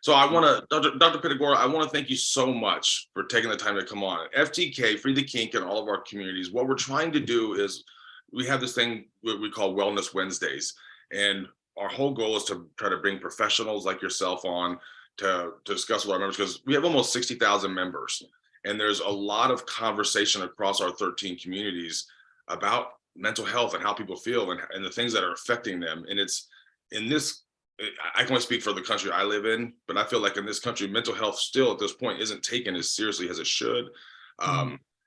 So I want to, Dr. Pitagora, I want to thank you so much for taking the time to come on. FTK, Free the Kink, and all of our communities, what we're trying to do is we have this thing we call Wellness Wednesdays. And our whole goal is to try to bring professionals like yourself on to discuss with our members, because we have almost 60,000 members. And there's a lot of conversation across our 13 communities about mental health and how people feel and the things that are affecting them. And it's in this, I can only speak for the country I live in, but I feel like in this country, mental health still at this point isn't taken as seriously as it should.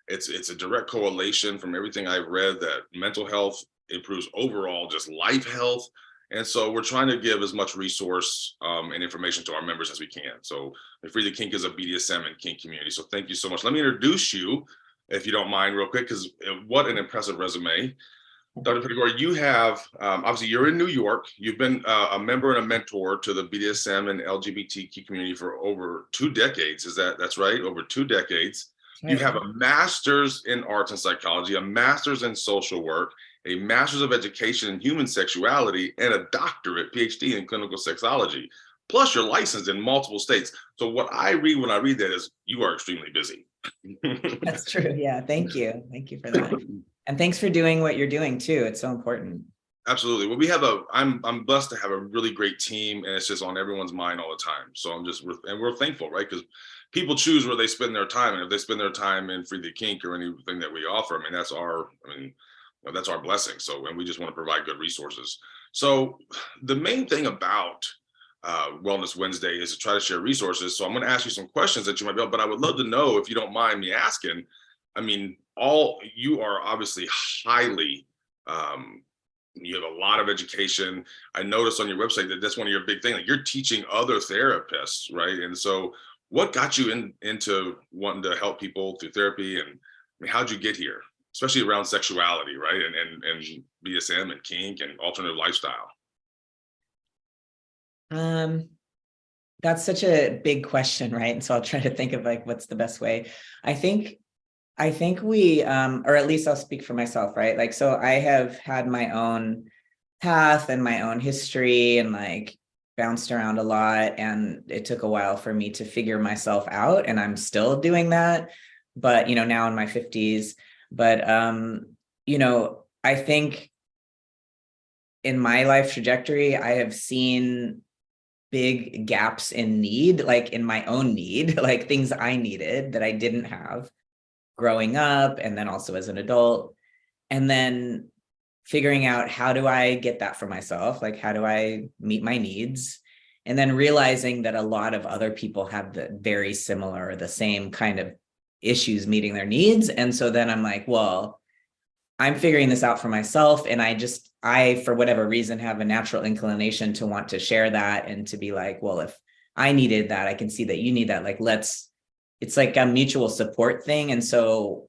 It's a direct correlation from everything I've read that mental health improves overall just life health. And so we're trying to give as much resource and information to our members as we can. So Free the Kink is a BDSM and kink community. So thank you so much. Let me introduce you, if you don't mind, real quick, because what an impressive resume. Dr. Pitagora, you have, obviously you're in New York. You've been a member and a mentor to the BDSM and LGBTQ community for over 2 decades. That's right? Over 2 decades. You have a master's in arts and psychology, a master's in social work, a master's of education in human sexuality, and a doctorate, PhD in clinical sexology. Plus you're licensed in multiple states. So what I read when I read that is you are extremely busy. That's true. Yeah. Thank you. Thank you for that. And thanks for doing what you're doing too. It's so important. Absolutely. Well, we have I'm blessed to have a really great team, and it's just on everyone's mind all the time. So and we're thankful, right? Because people choose where they spend their time. And if they spend their time in Free the Kink or anything that we offer, I mean, that's our blessing. So, and we just want to provide good resources. So the main thing about Wellness Wednesday is to try to share resources. So I'm going to ask you some questions that you might be able, but I would love to know, if you don't mind me asking, I mean, you are obviously highly, you have a lot of education. I noticed on your website that that's one of your big things, like you're teaching other therapists, right? And so what got you into wanting to help people through therapy, and I mean, how'd you get here, especially around sexuality, right? And BDSM and kink and alternative lifestyle? That's such a big question, right? And so I'll try to think of like, what's the best way. I think we, or at least I'll speak for myself, right? Like, so I have had my own path and my own history and like bounced around a lot. And it took a while for me to figure myself out. And I'm still doing that, but, now in my 50s, but, I think in my life trajectory, I have seen big gaps in need, like in my own need, like things I needed that I didn't have growing up, and then also as an adult, and then figuring out how do I get that for myself? Like, how do I meet my needs? And then realizing that a lot of other people have the very similar, the same kind of issues meeting their needs. And so then I'm like, well, I'm figuring this out for myself. And I, for whatever reason, have a natural inclination to want to share that and to be like, well, if I needed that, I can see that you need that. Like, it's like a mutual support thing. And so,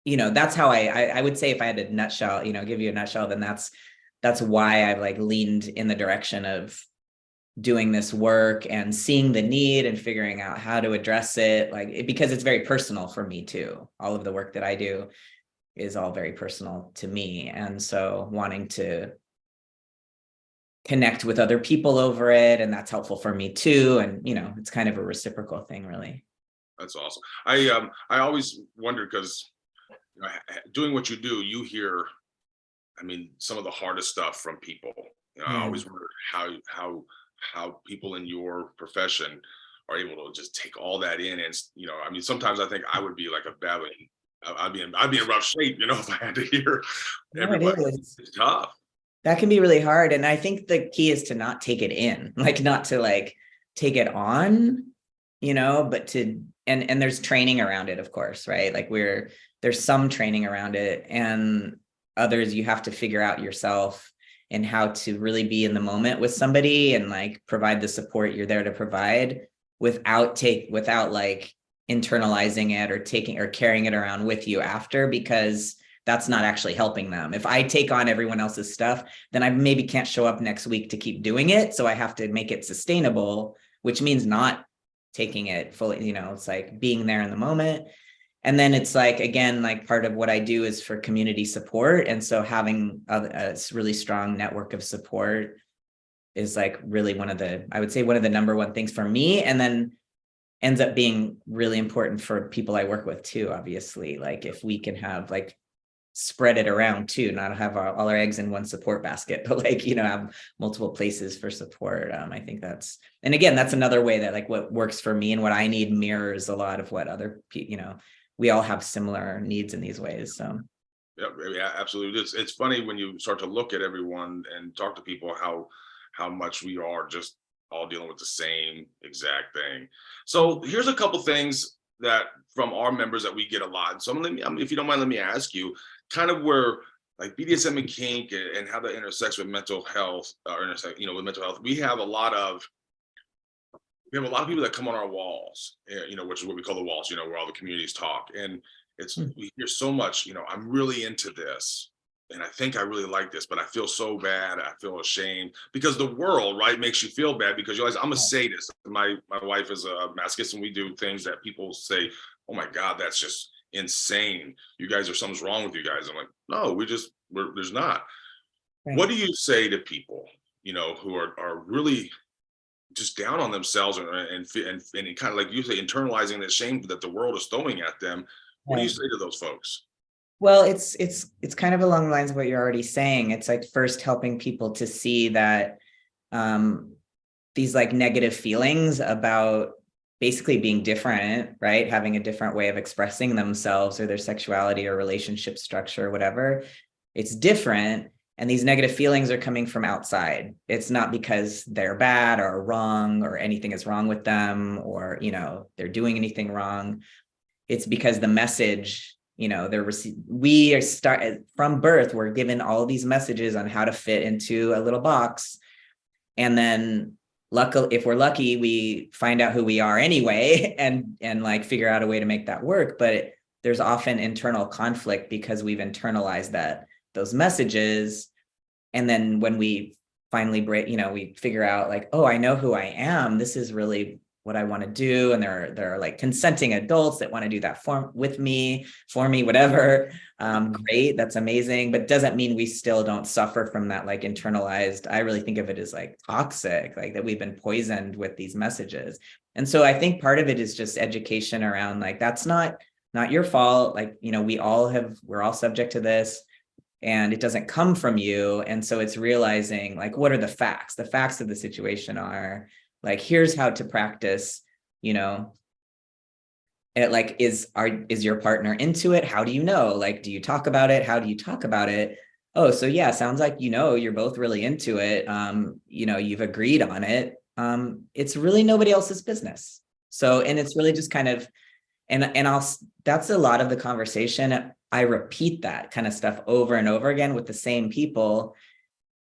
that's how I would say, if I had a nutshell, give you a nutshell, then that's why I've like leaned in the direction of doing this work and seeing the need and figuring out how to address it, because it's very personal for me too. All of the work that I do is all very personal to me. And so wanting to connect with other people over it, and that's helpful for me too. And, it's kind of a reciprocal thing, really. That's awesome. I always wondered, because doing what you do, you hear, I mean, some of the hardest stuff from people. I always wondered how people in your profession are able to just take all that in. And, I mean, sometimes I think I would be like I'd be in rough shape, if I had to hear everybody. It's tough. That can be really hard. And I think the key is to not take it in, like not to like take it on, but to, and there's training around it, of course, right? Like there's some training around it, and others you have to figure out yourself, and how to really be in the moment with somebody and like provide the support you're there to provide without like internalizing it or carrying it around with you after, because that's not actually helping them. If I take on everyone else's stuff, then I maybe can't show up next week to keep doing it. So I have to make it sustainable, which means not taking it fully, it's like being there in the moment. And then it's like, again, like part of what I do is for community support. And so having a really strong network of support is like really one of the, I would say one of the number one things for me, and then ends up being really important for people I work with too, obviously. Like if we can have like spread it around too, not have all our eggs in one support basket, but like, have multiple places for support. I think that's, and again, that's another way that like what works for me and what I need mirrors a lot of what other people, we all have similar needs in these ways. So Yeah, absolutely. It's funny when you start to look at everyone and talk to people how much we are just all dealing with the same exact thing. So here's a couple things that from our members that we get a lot. So let me, if you don't mind, let me ask you, kind of where like BDSM and kink and how that intersects with mental health, or intersect, with mental health. We have a lot of people that come on our walls, which is what we call the walls, where all the communities talk. And we hear so much, I'm really into this. And I think I really like this, but I feel so bad. I feel ashamed because the world, right, makes you feel bad because you realize I'm a sadist. My wife is a masochist, and we do things that people say, "Oh my God, that's just insane. You guys something's wrong with you guys." I'm like, no, there's not. right. What do you say to people, who are really just down on themselves and kind of like you say, internalizing the shame that the world is throwing at them? What do you Right. say to those folks? Well, it's kind of along the lines of what you're already saying. It's like first helping people to see that um these like negative feelings about basically being different, right? Having a different way of expressing themselves or their sexuality or relationship structure or whatever. It's different. And these negative feelings are coming from outside. It's not because they're bad or wrong or anything is wrong with them or, they're doing anything wrong. It's because the message, we are from birth, we're given all these messages on how to fit into a little box. And then luckily, if we're lucky, we find out who we are anyway and like figure out a way to make that work. But there's often internal conflict because we've internalized those messages. And then when we finally break, we figure out like, oh, I know who I am. This is really what I want to do. And there are like consenting adults that want to do that for me, whatever. Great. That's amazing. But doesn't mean we still don't suffer from that like internalized, I really think of it as like toxic, like that we've been poisoned with these messages. And so I think part of it is just education around like, that's not your fault. Like, we're all subject to this and it doesn't come from you. And so it's realizing like, what are the facts? The facts of the situation are like, here's how to practice, it like, is your partner into it? How do you know? Like, do you talk about it? How do you talk about it? Oh, so yeah, sounds like, you're both really into it. You've agreed on it. It's really nobody else's business. So, and it's really just kind of, that's a lot of the conversation. I repeat that kind of stuff over and over again with the same people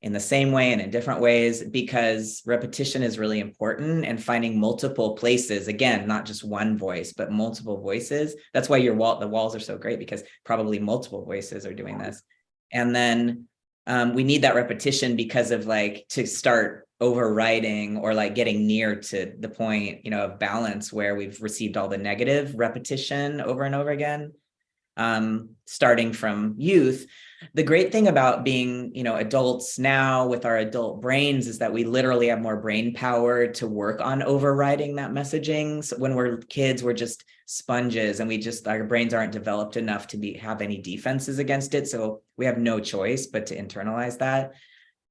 in the same way and in different ways, because repetition is really important, and finding multiple places, again, not just one voice, but multiple voices. That's why the walls are so great, because probably multiple voices are doing this. And then we need that repetition because of like, to start overriding or like getting near to the point, of balance where we've received all the negative repetition over and over again, starting from youth. The great thing about being, adults now with our adult brains is that we literally have more brain power to work on overriding that messaging. So when we're kids, we're just sponges and our brains aren't developed enough to have any defenses against it. So we have no choice but to internalize that.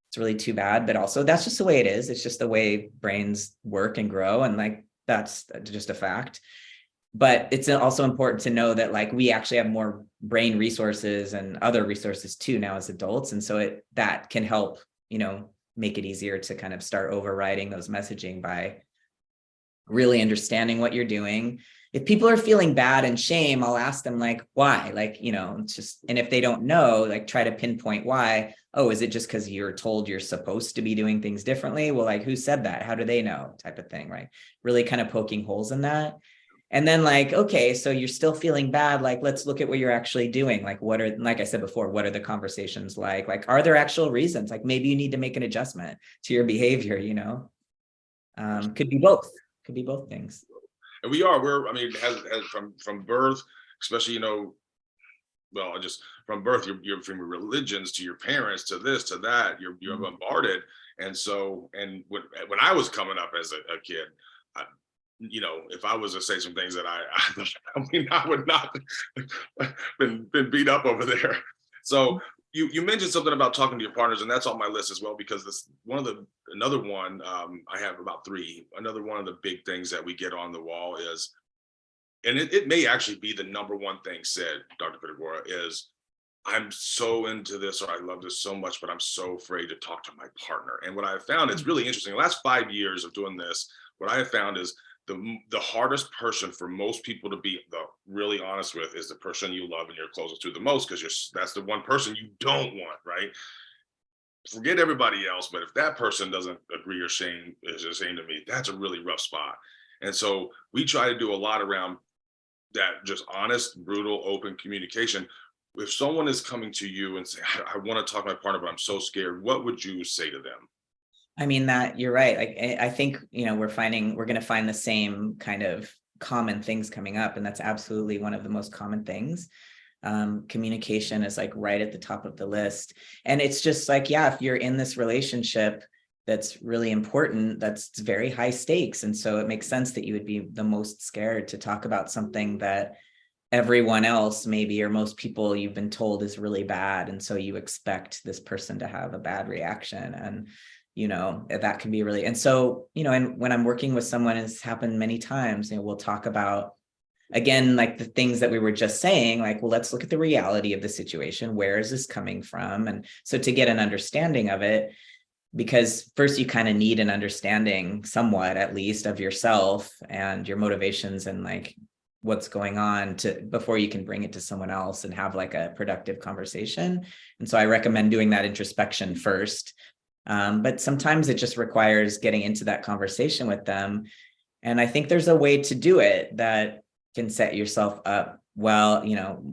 It's really too bad, but also that's just the way it is. It's just the way brains work and grow. And like, that's just a fact. But it's also important to know that like we actually have more brain resources and other resources too now as adults. And so that can help, make it easier to kind of start overriding those messaging by really understanding what you're doing. If people are feeling bad and shame, I'll ask them like, why? Like, it's just, and if they don't know, like try to pinpoint why. Oh, is it just because you're told you're supposed to be doing things differently? Well, like who said that? How do they know? Type of thing, right? Really kind of poking holes in that. And then like, okay, so you're still feeling bad. Like, let's look at what you're actually doing. Like, like I said before, what are the conversations like? Like, are there actual reasons? Like maybe you need to make an adjustment to your behavior, could be both, things. And we're, I mean, has from birth, especially, just from birth, you're from your religions to your parents to this to that, you're bombarded. And so, and when I was coming up as a kid, I, if I was to say some things that I mean, I would not been beat up over there. So you mentioned something about talking to your partners, and that's on my list as well, because this one of the another one, I have about three. Another one of the big things that we get on the wall is, and it may actually be the number one thing said, Dr. Pitagora, is I'm so into this, or I love this so much, but I'm so afraid to talk to my partner. And what I have found, it's really interesting. The last 5 years of doing this, what I have found is the hardest person for most people to be really honest with is the person you love and you're closest to the most, because that's the one person you don't want, right? Forget everybody else, but if that person doesn't agree or is ashamed of me, that's a really rough spot. And so we try to do a lot around that, just honest, brutal, open communication. If someone is coming to you and say, I want to talk to my partner, but I'm so scared, what would you say to them? I mean, that you're right. Like, I think, we're going to find the same kind of common things coming up. And that's absolutely one of the most common things. Communication is like right at the top of the list. And it's just like, yeah, if you're in this relationship that's really important, that's very high stakes. And so it makes sense that you would be the most scared to talk about something that everyone else maybe, or most people you've been told is really bad. And so you expect this person to have a bad reaction. And that can be really, and so, and when I'm working with someone, it's happened many times, we'll talk about, again, like the things that we were just saying, like, well, let's look at the reality of the situation. Where is this coming from? And so to get an understanding of it, because first you kind of need an understanding somewhat, at least, of yourself and your motivations and like what's going on before you can bring it to someone else and have like a productive conversation. And so I recommend doing that introspection first. But sometimes it just requires getting into that conversation with them. And I think there's a way to do it that can set yourself up well,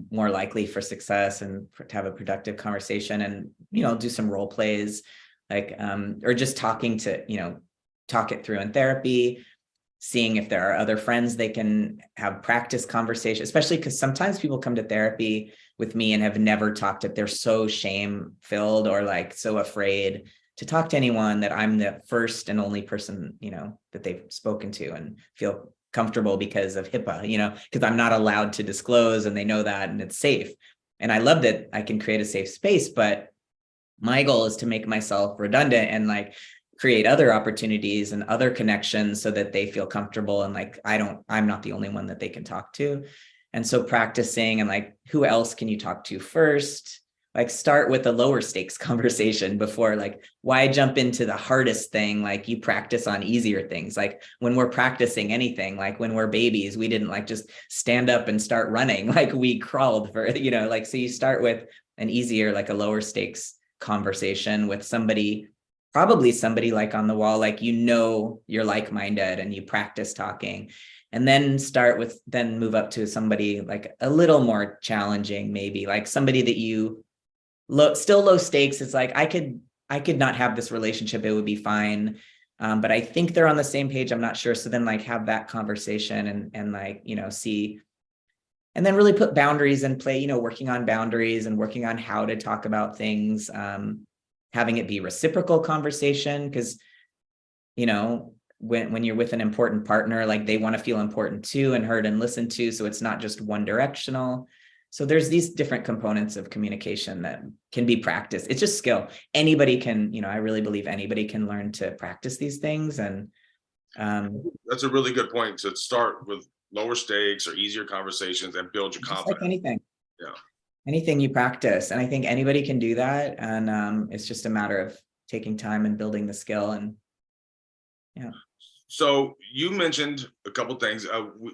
more likely for success and to have a productive conversation, and, do some role plays, like, or just talk it through in therapy, seeing if there are other friends they can have practice conversation, especially because sometimes people come to therapy with me and have never talked it. They're so shame filled or like so afraid to talk to anyone that I'm the first and only person, that they've spoken to, and feel comfortable because of HIPAA, because I'm not allowed to disclose, and they know that, and it's safe. And I love that I can create a safe space, but my goal is to make myself redundant and like create other opportunities and other connections so that they feel comfortable, and like I'm not the only one that they can talk to. And so practicing, and like, who else can you talk to first? Like, start with a lower stakes conversation before, like, why jump into the hardest thing? Like, you practice on easier things. Like when we're practicing anything, like when we're babies, we didn't like just stand up and start running. Like we crawled for, like, so you start with an easier, like a lower stakes conversation with somebody, probably somebody like on the wall, like, you're like-minded, and you practice talking. And then move up to somebody like a little more challenging, maybe like somebody that still low stakes. It's like, I could not have this relationship, it would be fine. But I think they're on the same page. I'm not sure. So then like have that conversation and like, see, and then really put boundaries in play, working on boundaries and working on how to talk about things, having it be reciprocal conversation. Because, when you're with an important partner, like they want to feel important too, and heard and listened to. So it's not just one directional. So there's these different components of communication that can be practiced. It's just skill. Anybody can, I really believe anybody can learn to practice these things. And that's a really good point, to start with lower stakes or easier conversations and build your confidence. Like anything. Yeah. Anything you practice. And I think anybody can do that. And it's just a matter of taking time and building the skill. And yeah. So you mentioned a couple things.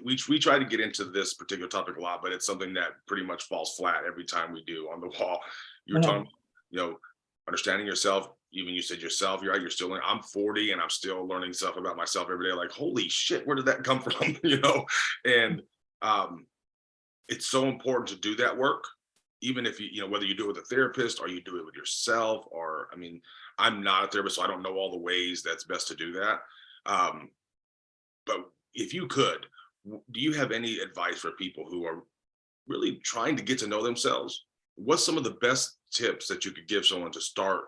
We try to get into this particular topic a lot, but it's something that pretty much falls flat every time we do on the wall. You were talking, understanding yourself. Even you said yourself, you're right, you're still learning. I'm 40 and I'm still learning stuff about myself every day. Like, holy shit, where did that come from? And it's so important to do that work, even if whether you do it with a therapist or you do it with yourself, or, I mean, I'm not a therapist, so I don't know all the ways that's best to do that. But if you could, do you have any advice for people who are really trying to get to know themselves? What's some of the best tips that you could give someone to start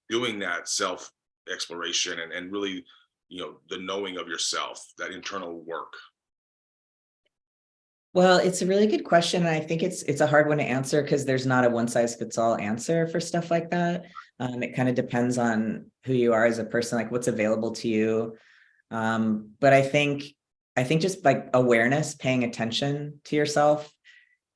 doing that self exploration and really, the knowing of yourself, that internal work? Well, it's a really good question. And I think it's a hard one to answer because there's not a one size fits all answer for stuff like that. It kind of depends on who you are as a person, like what's available to you. But I think just like awareness, paying attention to yourself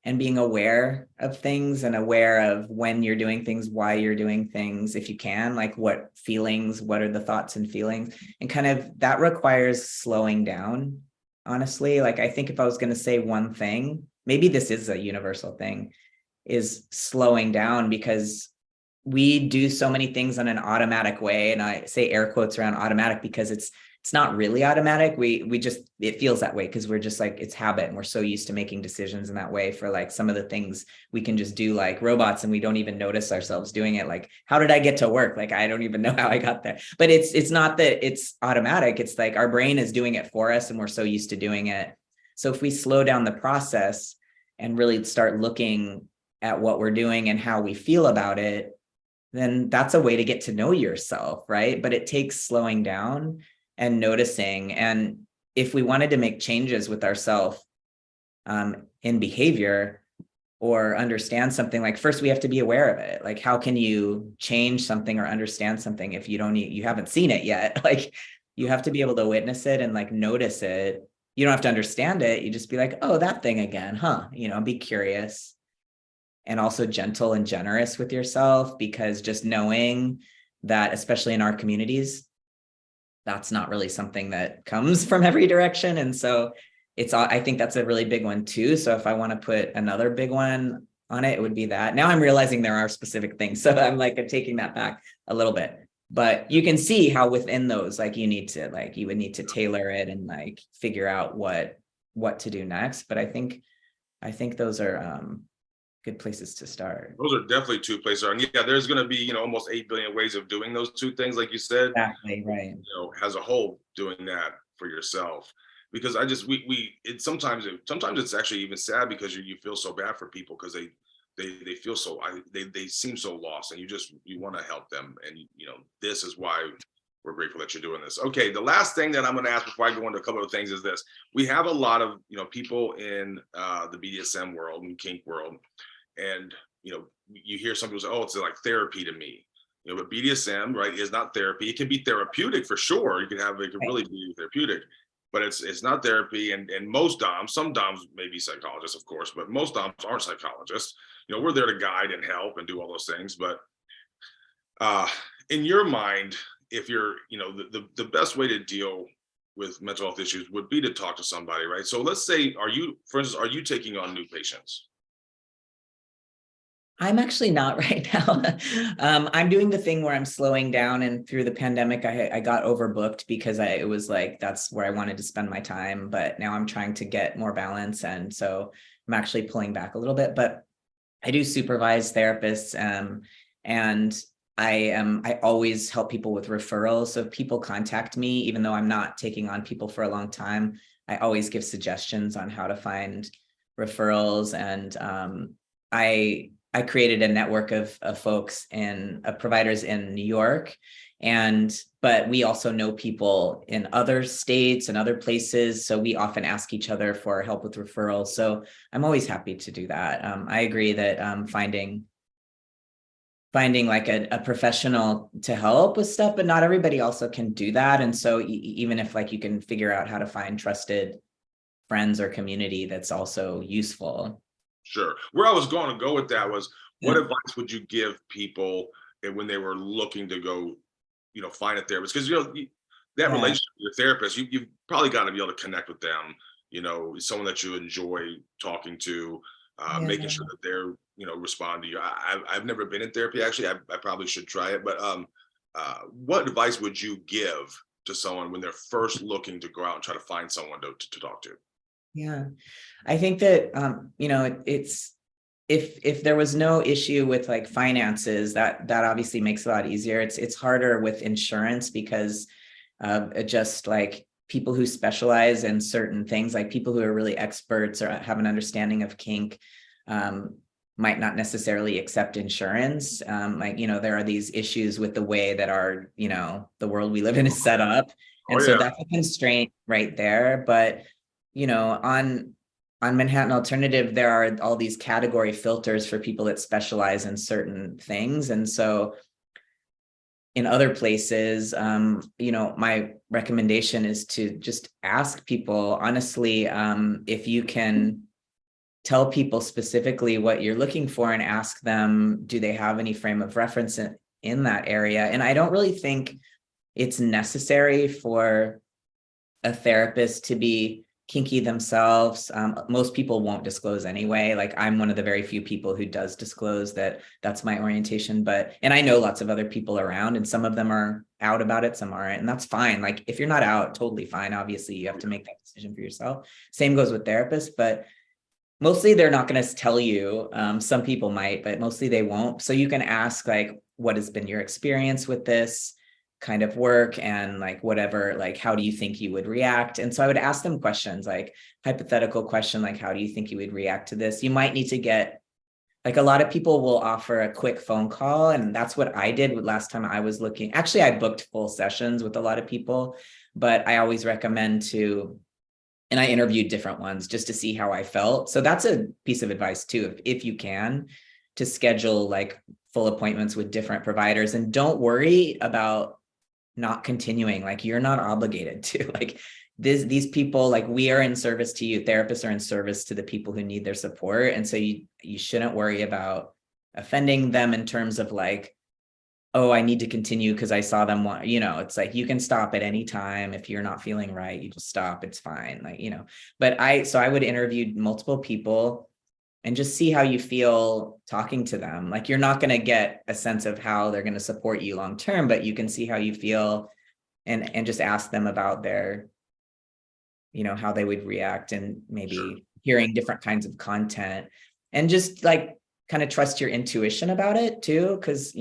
and being aware of things and aware of when you're doing things, why you're doing things, if you can, like what feelings, what are the thoughts and feelings, and kind of that requires slowing down. Honestly, like I think if I was going to say one thing, maybe this is a universal thing, is slowing down, because we do so many things in an automatic way. And I say air quotes around automatic because it's not really automatic. We just, it feels that way because we're just like, it's habit, and we're so used to making decisions in that way for like some of the things we can just do like robots, and we don't even notice ourselves doing it. Like, how did I get to work? Like, I don't even know how I got there. But it's not that it's automatic. It's like our brain is doing it for us and we're so used to doing it. So if we slow down the process and really start looking at what we're doing and how we feel about it, then that's a way to get to know yourself, right? But it takes slowing down and noticing. And if we wanted to make changes with ourselves in behavior or understand something, like first we have to be aware of it. Like, how can you change something or understand something if you haven't seen it yet? Like, you have to be able to witness it and like notice it. You don't have to understand it. You just be like, oh, that thing again, huh? Be curious and also gentle and generous with yourself, because just knowing that, especially in our communities, that's not really something that comes from every direction. And so I think that's a really big one too. So if I want to put another big one on it, it would be that. Now I'm realizing there are specific things. So I'm taking that back a little bit, but you can see how within those, like you would need to tailor it and like figure out what to do next. But I think those are good places to start. Those are definitely two places. And yeah, there's going to be, almost 8 billion ways of doing those two things, like you said. Exactly, right. As a whole, doing that for yourself. Because I just sometimes it's actually even sad, because you feel so bad for people, because they feel so they seem so lost, and you want to help them. And this is why we're grateful that you're doing this. Okay, the last thing that I'm going to ask before I go into a couple of things is this: we have a lot of people in the BDSM world and kink world, and you hear some people say, oh, it's like therapy to me. But BDSM, right, is not therapy. It can be therapeutic for sure. It can really be therapeutic, but it's not therapy. And most DOMs, some DOMs may be psychologists, of course, but most DOMs aren't psychologists. We're there to guide and help and do all those things. But in your mind, if you're, the best way to deal with mental health issues would be to talk to somebody, right? So let's say, for instance, are you taking on new patients? I'm actually not right now. I'm doing the thing where I'm slowing down, and through the pandemic, I got overbooked because it was like, that's where I wanted to spend my time. But now I'm trying to get more balance. And so I'm actually pulling back a little bit, but I do supervise therapists. And I always help people with referrals. So if people contact me, even though I'm not taking on people for a long time, I always give suggestions on how to find referrals. And I created a network of folks and providers in New York, but we also know people in other states and other places. So we often ask each other for help with referrals. So I'm always happy to do that. I agree that finding like a professional to help with stuff, but not everybody also can do that. And so even if like you can figure out how to find trusted friends or community, that's also useful. Sure. Where I was going to go with that was, what advice would you give people when they were looking to go, find a therapist? Because that relationship with your therapist, you've probably got to be able to connect with them. Someone that you enjoy talking to, making sure that they're respond to you. I've never been in therapy, actually. I probably should try it. But what advice would you give to someone when they're first looking to go out and try to find someone to talk to? Yeah, I think that, it's, if there was no issue with like finances, that obviously makes it a lot easier. It's harder with insurance because just like people who specialize in certain things, like people who are really experts or have an understanding of kink, might not necessarily accept insurance. Like, there are these issues with the way that our, the world we live in is set up. Oh And so yeah, that's a constraint right there. But, on Manhattan Alternative, there are all these category filters for people that specialize in certain things. And so in other places, my recommendation is to just ask people honestly, if you can tell people specifically what you're looking for and ask them, do they have any frame of reference in that area? And I don't really think it's necessary for a therapist to be kinky themselves. Most people won't disclose anyway. Like, I'm one of the very few people who does disclose that that's my orientation, and I know lots of other people around, and some of them are out about it, some aren't, and that's fine. Like, if you're not out, totally fine. Obviously, you have to make that decision for yourself. Same goes with therapists, but mostly they're not going to tell you. Some people might, but mostly they won't. So you can ask, like, what has been your experience with this kind of work, and like whatever, like, how do you think you would react? And so I would ask them questions, like hypothetical question, like, how do you think you would react to this? You might need to get, like, a lot of people will offer a quick phone call, and that's what I did with last time I was looking. Actually, I booked full sessions with a lot of people, but I always recommend and I interviewed different ones just to see how I felt. So that's a piece of advice too, if you can, to schedule like full appointments with different providers, and don't worry about not continuing. Like, you're not obligated to. Like, these people, like, we are in service to you. Therapists are in service to the people who need their support. And so you shouldn't worry about offending them in terms of like, oh, I need to continue because I saw them want, it's like, you can stop at any time. If you're not feeling right, you just stop. It's fine. Like, but I would interview multiple people and just see how you feel talking to them. Like, you're not going to get a sense of how they're going to support you long term, but you can see how you feel, and just ask them about their, how they would react, and maybe sure. hearing different kinds of content, and just like kind of trust your intuition about it too. Cause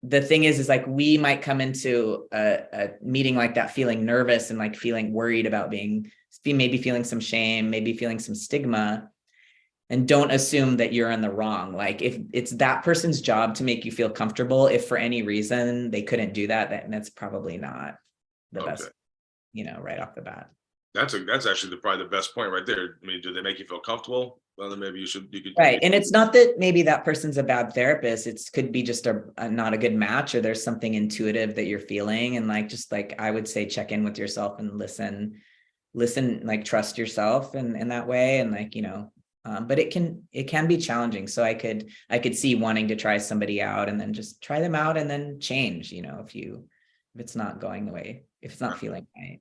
the thing is like, we might come into a meeting like that feeling nervous and like feeling worried about maybe feeling some shame, maybe feeling some stigma, and don't assume that you're in the wrong. Like, if it's that person's job to make you feel comfortable, if for any reason they couldn't do that, then that's probably not the Okay. best, right off the bat. That's actually probably the best point right there. I mean, do they make you feel comfortable? Well, then maybe you could. Right. And it's not that maybe that person's a bad therapist. It could be just a not a good match, or there's something intuitive that you're feeling. And like, just like, I would say, check in with yourself and listen, like, trust yourself in that way. And like, but it can be challenging. So I could see wanting to try somebody out and then just try them out and then change, if it's not going the way, if it's not feeling right.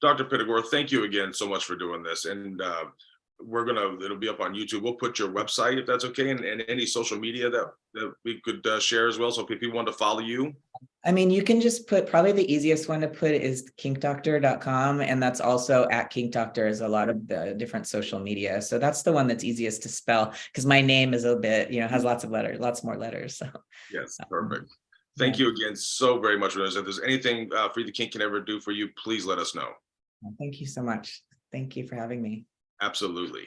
Dr. Pitagora, thank you again so much for doing this. And it'll be up on YouTube. We'll put your website, if that's okay, and any social media that we could share as well. So if people want to follow you. I mean, you can just probably the easiest one to put is kinkdoctor.com. And that's also at kinkdoctor is a lot of the different social media. So that's the one that's easiest to spell, because my name is a bit, has lots more letters. So Yes, perfect. Thank you again so very much for this. If there's anything Free the Kink can ever do for you, please let us know. Thank you so much. Thank you for having me. Absolutely.